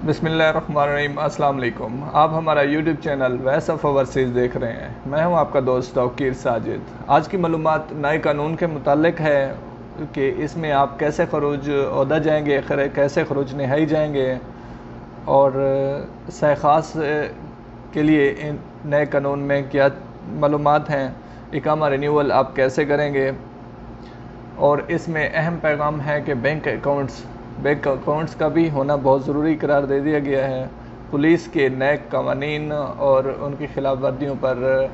बिस्मिल्लाहिर्रहमानिर्रहीम। अस्सलाम वालेकुम। आप हमारा YouTube channel voice of overseas देख रहे हैं। मैं हूं आपका दोस्त तौकीर साजिद। आज की मालूमात नए कानून के मुतालिक है कि इसमें आप कैसे खरूज ओहदा जाएंगे, कैसे खरूज नहाई जाएंगे और सह खास के लिए इन नए कानून में क्या मालूमात हैं, इकामा रिन्यूअल आप कैसे करेंगे। और इसमें अहम पैगाम है कि बैंक अकाउंट्स का भी होना बहुत ज़रूरी करार दे दिया गया है। पुलिस के नए कवानीन और उनकी खिलाफ वर्दियों पर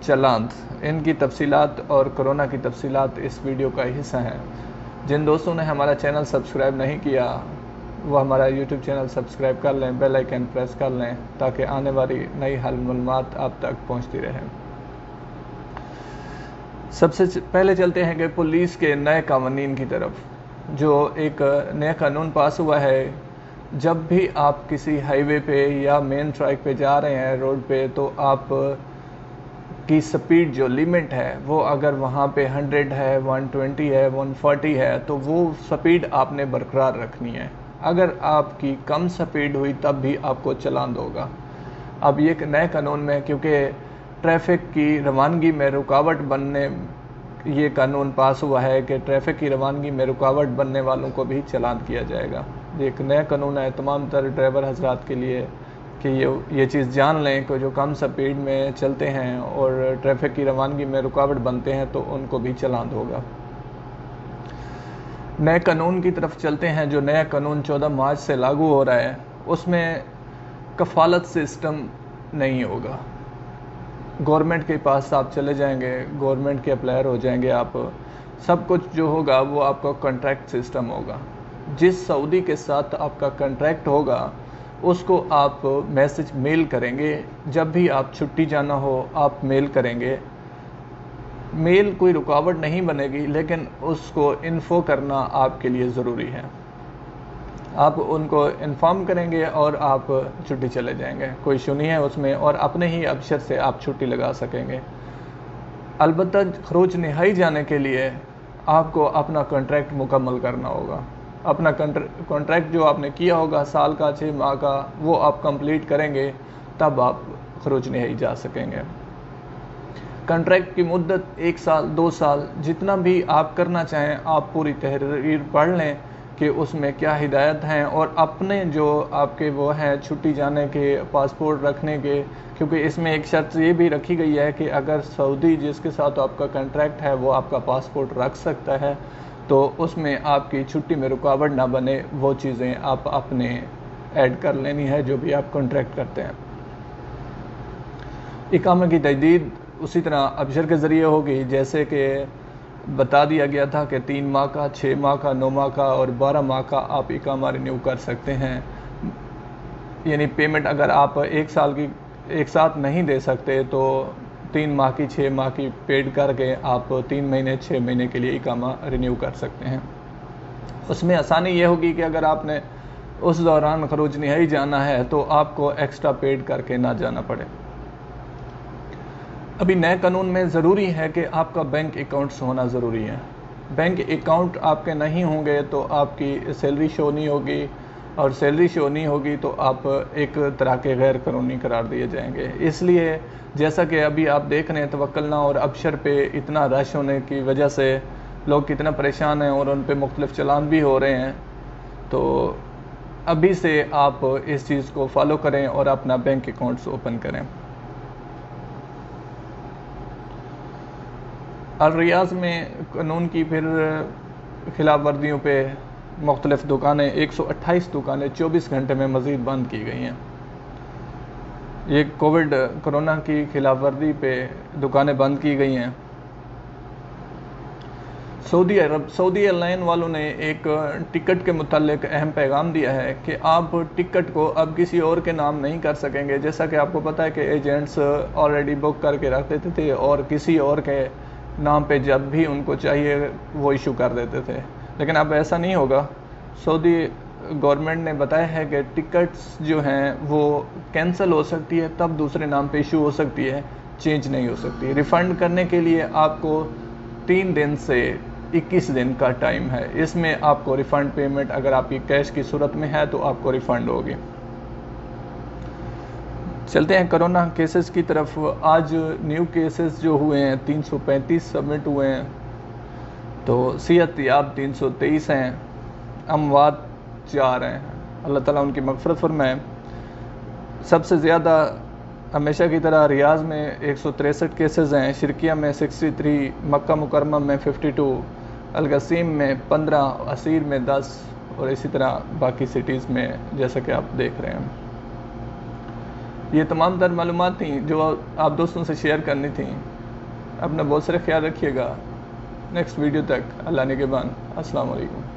चलान, इनकी तफसीलात और कोरोना की तफसीलात इस वीडियो का हिस्सा हैं। जिन दोस्तों ने हमारा चैनल सब्सक्राइब नहीं किया वो हमारा यूट्यूब चैनल सब्सक्राइब कर लें, बेल आइकन प्रेस कर लें ताकि आने वाली नई मालूमात आप तक पहुँचती रहें। सबसे पहले चलते हैं कि पुलिस के नए कानून की तरफ। जो एक नया कानून पास हुआ है, जब भी आप किसी हाईवे पे या मेन ट्रैक पे जा रहे हैं रोड पे, तो आप की स्पीड जो लिमिट है वो अगर वहाँ पे 100 है, 120 है, 140 है तो वो स्पीड आपने बरकरार रखनी है। अगर आपकी कम स्पीड हुई तब भी आपको चालान होगा। अब ये नए कानून में क्योंकि ट्रैफिक की रवानगी में रुकावट बनने ये कानून पास हुआ है कि ट्रैफिक की रवानगी में रुकावट बनने वालों को भी चालान किया जाएगा। ये एक नया कानून है तमाम तर ड्राइवर हजरात के लिए कि ये चीज़ जान लें कि जो कम स्पीड में चलते हैं और ट्रैफिक की रवानगी में रुकावट बनते हैं तो उनको भी चालान होगा। नए कानून की तरफ चलते हैं। जो नया कानून 14 मार्च से लागू हो रहा है उसमें कफ़ालत सिस्टम नहीं होगा। गवर्नमेंट के पास आप चले जाएंगे, गवर्नमेंट के अप्लायर हो जाएंगे आप, सब कुछ जो होगा वो आपका कॉन्ट्रैक्ट सिस्टम होगा। जिस सऊदी के साथ आपका कॉन्ट्रैक्ट होगा उसको आप मैसेज मेल करेंगे। जब भी आप छुट्टी जाना हो आप मेल करेंगे। मेल कोई रुकावट नहीं बनेगी, लेकिन उसको इन्फो करना आपके लिए ज़रूरी है। आप उनको इन्फॉर्म करेंगे और आप छुट्टी चले जाएंगे, कोई इशू नहीं है उसमें, और अपने ही अबशर से आप छुट्टी लगा सकेंगे। अलबत्ता खरूज नहाई जाने के लिए आपको अपना कॉन्ट्रैक्ट मुकम्मल करना होगा। अपना कॉन्ट्रैक्ट जो आपने किया होगा साल का, 6 माह का, वो आप कंप्लीट करेंगे तब आप खरूज नहाई जा सकेंगे। कॉन्ट्रैक्ट की मुद्दत 1 साल, 2 साल, जितना भी आप करना चाहें आप पूरी तहरीर पढ़ लें कि उसमें क्या हिदायत हैं, और अपने जो आपके वो हैं छुट्टी जाने के, पासपोर्ट रखने के, क्योंकि इसमें एक शर्त ये भी रखी गई है कि अगर सऊदी जिसके साथ आपका कॉन्ट्रैक्ट है वो आपका पासपोर्ट रख सकता है तो उसमें आपकी छुट्टी में रुकावट ना बने, वो चीज़ें आप अपने ऐड कर लेनी है जो भी आप कॉन्ट्रैक्ट करते हैं। इकामा की तजदीद उसी तरह अबशर के ज़रिए होगी, जैसे कि बता दिया गया था कि 3 माह का, 6 माह का, 9 माह का और 12 माह का आप इकामा रिन्यू कर सकते हैं। यानी पेमेंट अगर आप 1 साल की एक साथ नहीं दे सकते तो 3 माह की, 6 माह की पेड करके आप 3 महीने, 6 महीने के लिए इकामा रिन्यू कर सकते हैं। उसमें आसानी ये होगी कि अगर आपने उस दौरान खरूज नहाई जाना है तो आपको एक्स्ट्रा पेड करके ना जाना पड़े। अभी नए कानून में ज़रूरी है कि आपका बैंक अकाउंट्स होना ज़रूरी है। बैंक अकाउंट आपके नहीं होंगे तो आपकी सैलरी शो नहीं होगी, और सैलरी शो नहीं होगी तो आप एक तरह के गैर कानूनी करार दिए जाएंगे। इसलिए जैसा कि अभी आप देख रहे हैं तवक्कलना और अबशर पे इतना रश होने की वजह से लोग कितना परेशान हैं और उन पे मुख्तलिफ चालान भी हो रहे हैं, तो अभी से आप इस चीज़ को फॉलो करें और अपना बैंक अकाउंट्स ओपन करें। अल रियाज में कानून की फिर खिलाफ वर्दियों पे मुख्तलिफ दुकानें, 128 दुकानें 24 घंटे में मज़ीद बंद की गई हैं। ये कोरोना की खिलाफ वर्दी पे दुकानें बंद की गई हैं। सऊदी एयरलाइन वालों ने एक टिकट के मुतालिक अहम पैगाम दिया है कि आप टिकट को अब किसी और के नाम नहीं कर सकेंगे। जैसा कि आपको पता है कि एजेंट्स ऑलरेडी बुक करके रख देते थे और किसी और के नाम पे जब भी उनको चाहिए वो इशू कर देते थे, लेकिन अब ऐसा नहीं होगा। सऊदी गवर्नमेंट ने बताया है कि टिकट्स जो हैं वो कैंसिल हो सकती है तब दूसरे नाम पे इशू हो सकती है, चेंज नहीं हो सकती। रिफ़ंड करने के लिए आपको 3 दिन से 21 दिन का टाइम है। इसमें आपको रिफ़ंड पेमेंट अगर आपकी कैश की सूरत में है तो आपको रिफ़ंड होगी। चलते हैं कोरोना केसेस की तरफ। आज न्यू केसेस जो हुए हैं 335 सबमिट हुए हैं, तो सेहत याब 323 हैं, अमवात 4 हैं। अल्लाह ताला उनकी मग़फ़िरत फरमाए। सबसे ज़्यादा हमेशा की तरह रियाज़ में 163 केसेस हैं, शिरकिया में 63, मक्का मुकरमा में 52, अलगसीम में 15, असीर में 10 और इसी तरह बाकी सिटीज़ में जैसा कि आप देख रहे हैं। ये तमाम तर मालूमात थी जो आप दोस्तों से शेयर करनी थी। अपना बहुत सारा ख्याल रखिएगा। नेक्स्ट वीडियो तक अल्लाह निगहबान। अस्सलाम वालेकुम।